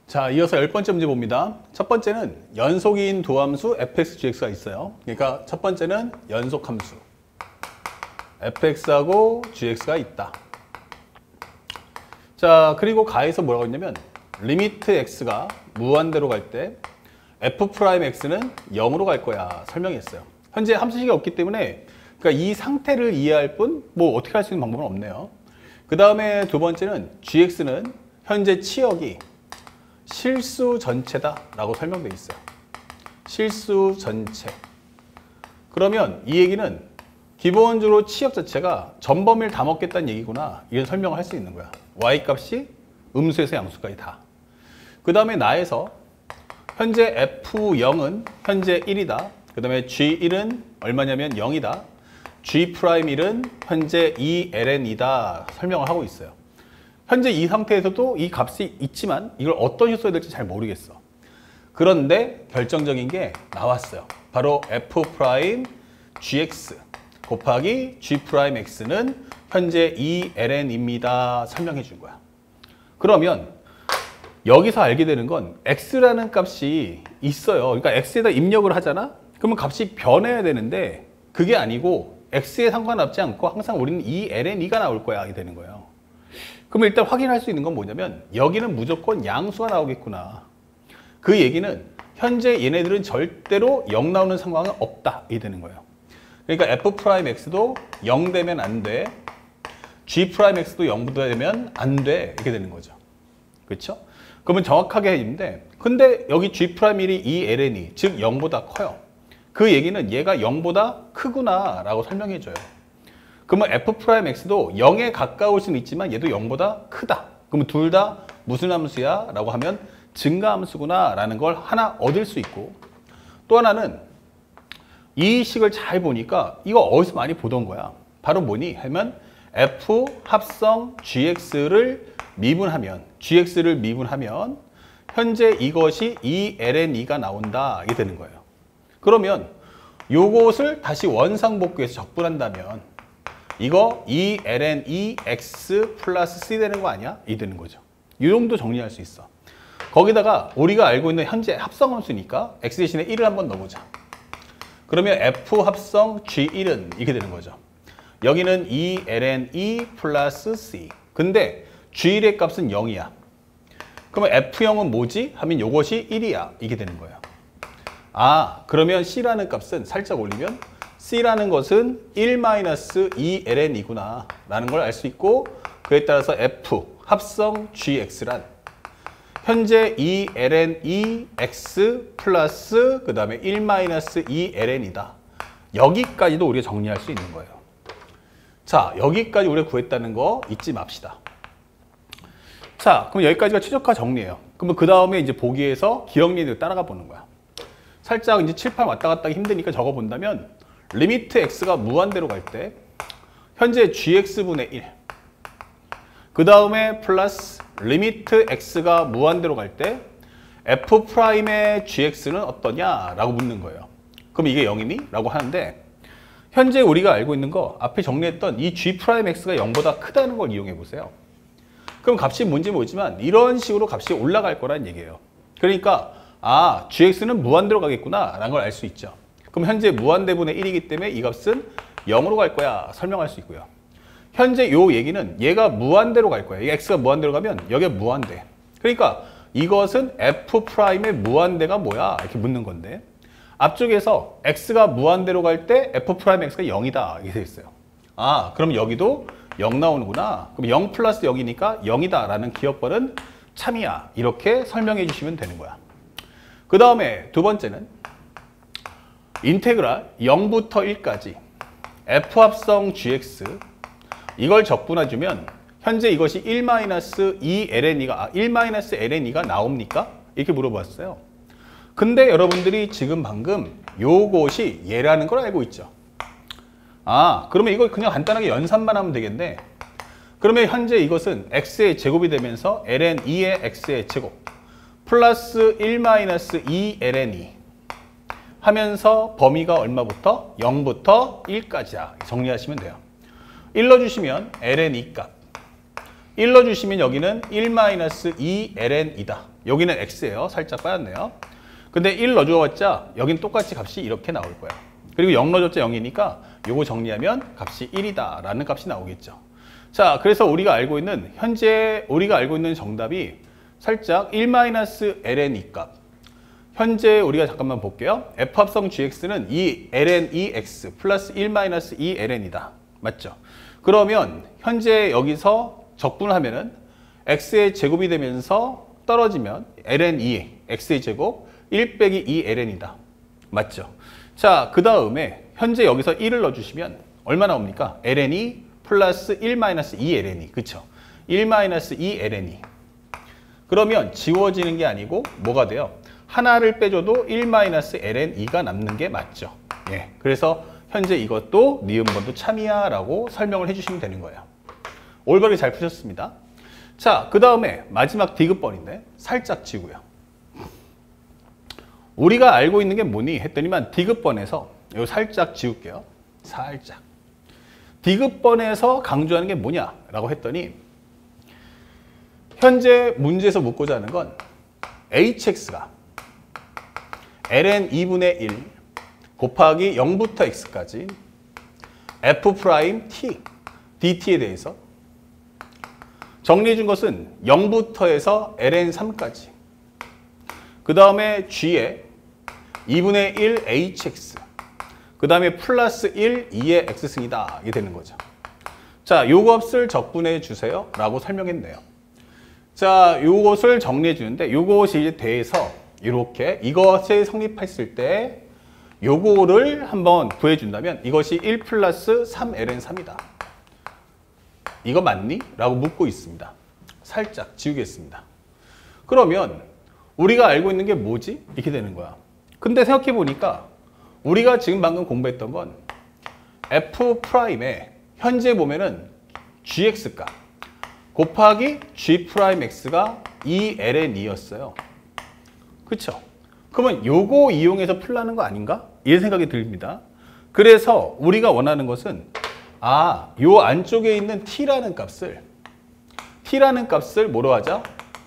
자, 이어서 10번째 문제 봅니다. 첫 번째는 연속인 도함수 fx, gx가 있어요. 그러니까 첫 번째는 연속함수 fx하고 gx가 있다. 자, 그리고 가에서 뭐라고 했냐면 리미트 x가 무한대로 갈 때 f'x는 0으로 갈 거야 설명했어요. 현재 함수식이 없기 때문에 그러니까 이 상태를 이해할 뿐 뭐 어떻게 할 수 있는 방법은 없네요. 그 다음에 두 번째는 gx는 현재 치역이 실수 전체다 라고 설명되어 있어요. 실수 전체. 그러면 이 얘기는 기본적으로 치역 자체가 전범위를 다 먹겠다는 얘기구나 이런 설명을 할 수 있는 거야. y값이 음수에서 양수까지 다. 그 다음에 나에서 현재 f0은 현재 1이다. 그 다음에 g1은 얼마냐면 0이다. g'1은 현재 2ln이다 설명을 하고 있어요. 현재 이 상태에서도 이 값이 있지만 이걸 어떤 식으로 써야 될지 잘 모르겠어. 그런데 결정적인 게 나왔어요. 바로 f'(gx) 곱하기 g'x는 현재 2ln입니다. 설명해 준 거야. 그러면 여기서 알게 되는 건 x라는 값이 있어요. 그러니까 x에다 입력을 하잖아? 그러면 값이 변해야 되는데 그게 아니고 x에 상관없지 않고 항상 우리는 2ln이가 나올 거야 하게 되는 거예요. 그러면 일단 확인할 수 있는 건 뭐냐면 여기는 무조건 양수가 나오겠구나. 그 얘기는 현재 얘네들은 절대로 0 나오는 상황은 없다 이게 되는 거예요. 그러니까 f'x도 0 되면 안 돼. g'x도 0보다 되면 안 돼. 이렇게 되는 거죠. 그렇죠? 그러면 정확하게 해주는데 근데 여기 g'1이 2ln이 즉 0보다 커요. 그 얘기는 얘가 0보다 크구나 라고 설명해 줘요. 그러면 f'x도 0에 가까울 수는 있지만 얘도 0보다 크다. 그러면 둘 다 무슨 함수야? 라고 하면 증가함수구나 라는 걸 하나 얻을 수 있고 또 하나는 이 식을 잘 보니까 이거 어디서 많이 보던 거야. 바로 뭐니? 하면 f 합성 gx를 미분하면 현재 이것이 2ln2가 나온다 이게 되는 거예요. 그러면 요것을 다시 원상복구해서 적분한다면 이거 2ln2x 플러스 c 되는 거 아니야? 이 되는 거죠. 이 정도 정리할 수 있어. 거기다가 우리가 알고 있는 현재 합성함수니까 x 대신에 1을 한번 넣어보자. 그러면 f 합성 g1은 이렇게 되는 거죠. 여기는 2ln2 플러스 c. 근데 g1의 값은 0이야. 그러면 f0은 뭐지? 하면 이것이 1이야. 이게 되는 거예요. 아, 그러면 c라는 값은 살짝 올리면 c라는 것은 1-2ln이구나 라는 걸 알 수 있고 그에 따라서 f 합성 gx란 현재 2ln2x 플러스 그 다음에 1-2ln이다. 여기까지도 우리가 정리할 수 있는 거예요. 자, 여기까지 우리가 구했다는 거 잊지 맙시다. 자, 그럼 여기까지가 최적화 정리예요. 그러면 그 다음에 이제 보기에서 기억리를 따라가 보는 거야. 살짝 이제 칠판 왔다 갔다 하기 힘드니까 적어 본다면 리미트 x가 무한대로 갈 때 현재 gx분의 1. 그 다음에 플러스 리미트 x가 무한대로 갈 때 f'의 gx는 어떠냐? 라고 묻는 거예요. 그럼 이게 0이니? 라고 하는데 현재 우리가 알고 있는 거 앞에 정리했던 이 g'x가 0보다 크다는 걸 이용해 보세요. 그럼 값이 뭔지 모르지만 이런 식으로 값이 올라갈 거란 얘기예요. 그러니까 아, gx는 무한대로 가겠구나 라는 걸 알 수 있죠. 그럼 현재 무한대분의 1이기 때문에 이 값은 0으로 갈 거야 설명할 수 있고요. 현재 요 얘기는 얘가 무한대로 갈 거야. x가 무한대로 가면 여기가 무한대. 그러니까 이것은 f'의 무한대가 뭐야? 이렇게 묻는 건데 앞쪽에서 x가 무한대로 갈 때 f'x가 0이다 이렇게 되어 있어요. 아, 그럼 여기도 0 나오는구나. 그럼 0 플러스 0이니까 0이다 라는 기억벌은 참이야. 이렇게 설명해 주시면 되는 거야. 그 다음에 두 번째는 인테그랄 0부터 1까지 f 합성 gx 이걸 적분해주면 현재 이것이 1-2ln이가 나옵니까? 이렇게 물어봤어요. 근데 여러분들이 지금 방금 요것이 얘라는 걸 알고 있죠. 아, 그러면 이거 그냥 간단하게 연산만 하면 되겠네. 그러면 현재 이것은 x의 제곱이 되면서 ln2의 x의 제곱 플러스 1-2ln2 하면서 범위가 얼마부터? 0부터 1까지야. 정리하시면 돼요. 1 넣어주시면 ln2 값 1 넣어주시면 여기는 1-2ln이다. 여기는 x예요. 살짝 빠졌네요. 근데 1 넣어줘봤자 여긴 똑같이 값이 이렇게 나올 거야. 그리고 0 넣어줬자 0이니까 요거 정리하면 값이 1이다 라는 값이 나오겠죠. 자, 그래서 우리가 알고 있는 현재 우리가 알고 있는 정답이 살짝 1-ln 값. 현재 우리가 잠깐만 볼게요. f합성 gx는 2ln2x 플러스 1-2ln이다. 맞죠? 그러면 현재 여기서 적분을 하면은 x의 제곱이 되면서 떨어지면 ln2 x의 제곱 1 빼기 2ln이다. 맞죠? 자, 그 다음에 현재 여기서 1을 넣어주시면 얼마 나옵니까? ln이 플러스 1-2ln이. 그쵸? 1-2ln이. 그러면 지워지는 게 아니고 뭐가 돼요? 하나를 빼줘도 1-ln2가 남는 게 맞죠. 예. 그래서 현재 이것도 니은번도 참이야 라고 설명을 해주시면 되는 거예요. 올바르게 잘 푸셨습니다. 자, 그 다음에 마지막 디귿번인데 살짝 지고요. 우리가 알고 있는 게 뭐니? 했더니만 디귿번에서 이거 살짝 지울게요. 살짝. 디귿번에서 강조하는 게 뭐냐? 라고 했더니 현재 문제에서 묻고자 하는 건 hx가 ln 2분의 1 곱하기 0부터 x까지 f' dt에 대해서 정리해 준 것은 0부터 해서 ln 3까지 그 다음에 g에 2분의 1 hx 그 다음에 플러스 1 2의 x승이다. 이게 되는 거죠. 자, 요 값을 적분해 주세요 라고 설명했네요. 자, 요것을 정리해 주는데 요것이 이제 돼서 이렇게 이것에 성립했을 때 요거를 한번 구해 준다면 이것이 1 플러스 3ln 3이다. 이거 맞니? 라고 묻고 있습니다. 살짝 지우겠습니다. 그러면 우리가 알고 있는 게 뭐지? 이렇게 되는 거야. 근데 생각해 보니까 우리가 지금 방금 공부했던 건 f'의 현재 보면은 gx값 곱하기 g'x가 2ln이었어요. 그쵸? 그러면 요거 이용해서 풀라는 거 아닌가? 이런 생각이 듭니다. 그래서 우리가 원하는 것은 요 안쪽에 있는 t라는 값을 뭐로 하자?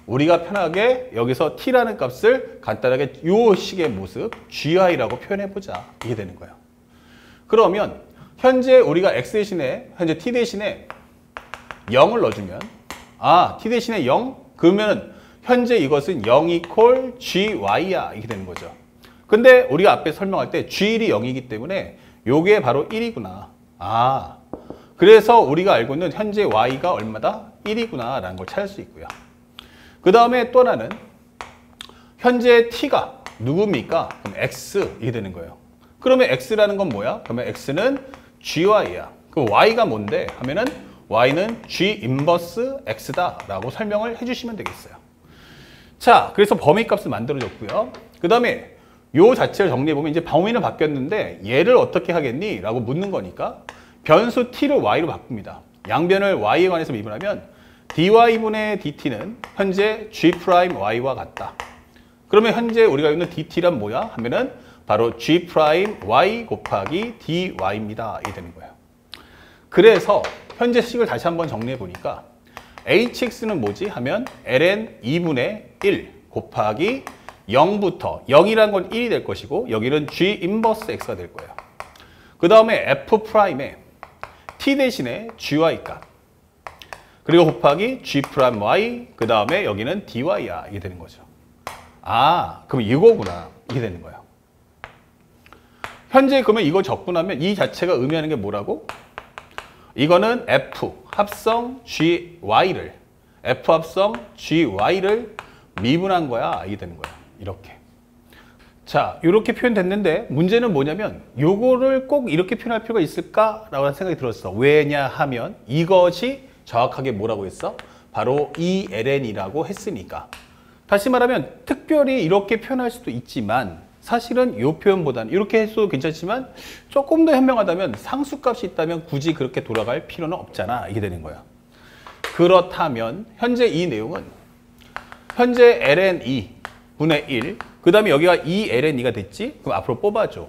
우리가 편하게 여기서 t라는 값을 간단하게 요 식의 모습 gi라고 표현해보자. 이게 되는 거예요. 그러면 현재 우리가 x 대신에 현재 t 대신에 0을 넣어주면 t 대신에 0? 그러면 현재 이것은 0 equal gy야. 이렇게 되는 거죠. 근데 우리가 앞에 설명할 때 g1이 0이기 때문에 요게 바로 1이구나. 그래서 우리가 알고 있는 현재 y가 얼마다? 1이구나 라는 걸 찾을 수 있고요. 그 다음에 또 하나는 현재 t가 누굽니까? 그럼 x 이게 되는 거예요. 그러면 x라는 건 뭐야? 그러면 x는 gy야. 그럼 y가 뭔데? 하면은 y는 g 인버스 x다 라고 설명을 해주시면 되겠어요. 자, 그래서 범위값을 만들어줬고요. 그 다음에 요 자체를 정리해보면 이제 범위는 바뀌었는데 얘를 어떻게 하겠니? 라고 묻는 거니까 변수 t를 y로 바꿉니다. 양변을 y에 관해서 미분하면 dy분의 dt는 현재 g'y와 같다. 그러면 현재 우리가 있는 dt란 뭐야? 하면은 바로 g'y 곱하기 dy입니다. 이게 되는 거예요. 그래서 현재 식을 다시 한번 정리해 보니까 hx는 뭐지? 하면 ln 2분의 1 곱하기 0부터 0이란 건 1이 될 것이고 여기는 g 인버스 x가 될 거예요. 그 다음에 f'의 t 대신에 gy 값 그리고 곱하기 g'y 그 다음에 여기는 dy야. 이게 되는 거죠. 그럼 이거구나. 이게 되는 거예요. 현재 그러면 이거 적분하면 이 자체가 의미하는 게 뭐라고? 이거는 f 합성 gy를 미분한 거야. 이게 되는 거야. 이렇게. 자, 이렇게 표현됐는데 문제는 뭐냐면 요거를 꼭 이렇게 표현할 필요가 있을까라고 생각이 들었어. 왜냐하면 이것이 정확하게 뭐라고 했어? 바로 ELN이라고 했으니까. 다시 말하면 특별히 이렇게 표현할 수도 있지만 사실은 이 표현보다는 이렇게 해도 괜찮지만 조금 더 현명하다면 상수값이 있다면 굳이 그렇게 돌아갈 필요는 없잖아. 이게 되는 거야. 그렇다면 현재 이 내용은 현재 ln2 분의 1 그 다음에 여기가 2ln2가 됐지? 그럼 앞으로 뽑아줘.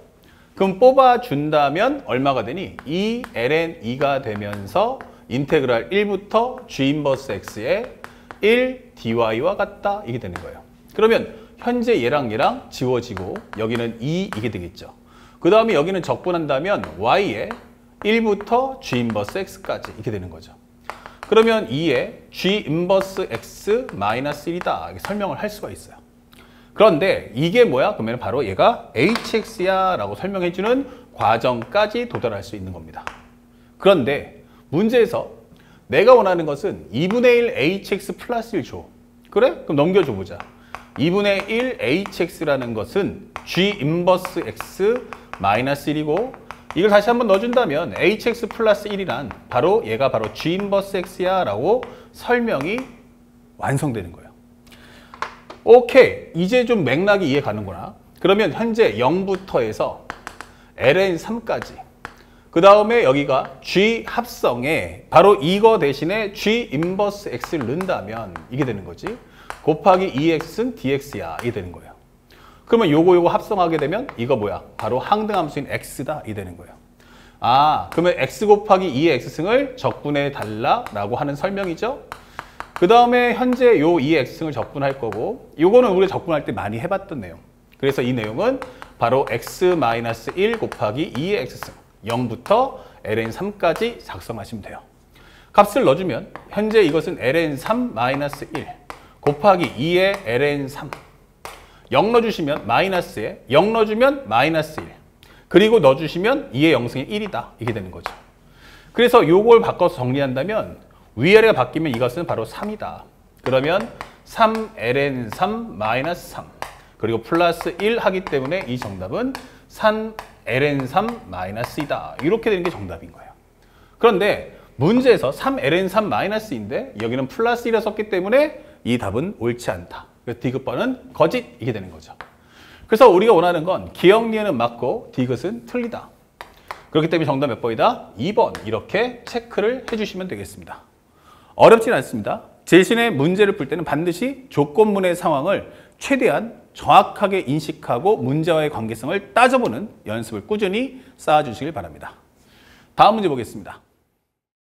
그럼 뽑아준다면 얼마가 되니? 2ln2가 되면서 인테그랄 1부터 g 인버스 x의 1 dy와 같다. 이게 되는 거예요. 그러면 현재 얘랑 지워지고 여기는 2 이게 되겠죠. 그 다음에 여기는 적분한다면 y의 1부터 g 인버스 x까지 이렇게 되는 거죠. 그러면 2의 g 인버스 x 마이너스 1이다. 이렇게 설명을 할 수가 있어요. 그런데 이게 뭐야? 그러면 바로 얘가 hx야 라고 설명해주는 과정까지 도달할 수 있는 겁니다. 그런데 문제에서 내가 원하는 것은 2분의 1 hx 플러스 1 줘. 그래? 그럼 넘겨줘 보자. 2분의 1 hx라는 것은 g 인버스 x 마이너스 1이고 이걸 다시 한번 넣어준다면 hx 플러스 1이란 바로 얘가 바로 g 인버스 x야 라고 설명이 완성되는 거예요. 오케이. 이제 좀 맥락이 이해 가는구나. 그러면 현재 0부터 해서 ln3까지 그 다음에 여기가 g 합성에 바로 이거 대신에 g 인버스 x를 넣는다면 이게 되는 거지. 곱하기 2x는 dx야. 이게 되는 거예요. 그러면 요거 합성하게 되면 이거 뭐야? 바로 항등함수인 x다. 이게 되는 거예요. 아, 그러면 x 곱하기 2의 x승을 적분해 달라라고 하는 설명이죠. 그 다음에 현재 요 2의 x승을 적분할 거고 요거는 우리가 적분할 때 많이 해봤던 내용. 그래서 이 내용은 바로 x-1 곱하기 2의 x승 0부터 ln3까지 작성하시면 돼요. 값을 넣어주면 현재 이것은 ln3-1 곱하기 2의 ln3 0 넣어주시면 마이너스에 0 넣어주면 마이너스 1 그리고 넣어주시면 2의 0승이 1이다. 이게 되는 거죠. 그래서 요걸 바꿔서 정리한다면 위아래가 바뀌면 이것은 바로 3이다. 그러면 3ln3-3 그리고 플러스 1 하기 때문에 이 정답은 3ln3-이다. 이렇게 되는 게 정답인 거예요. 그런데 문제에서 3ln3-인데 여기는 플러스 1을 썼기 때문에 이 답은 옳지 않다. 그래서 디귿번은 거짓 이게 되는 거죠. 그래서 우리가 원하는 건 기억리에는 맞고 디귿은 틀리다. 그렇기 때문에 정답 몇 번이다? 2번 이렇게 체크를 해주시면 되겠습니다. 어렵진 않습니다. 재신의 문제를 풀 때는 반드시 조건문의 상황을 최대한 정확하게 인식하고 문제와의 관계성을 따져보는 연습을 꾸준히 쌓아주시길 바랍니다. 다음 문제 보겠습니다.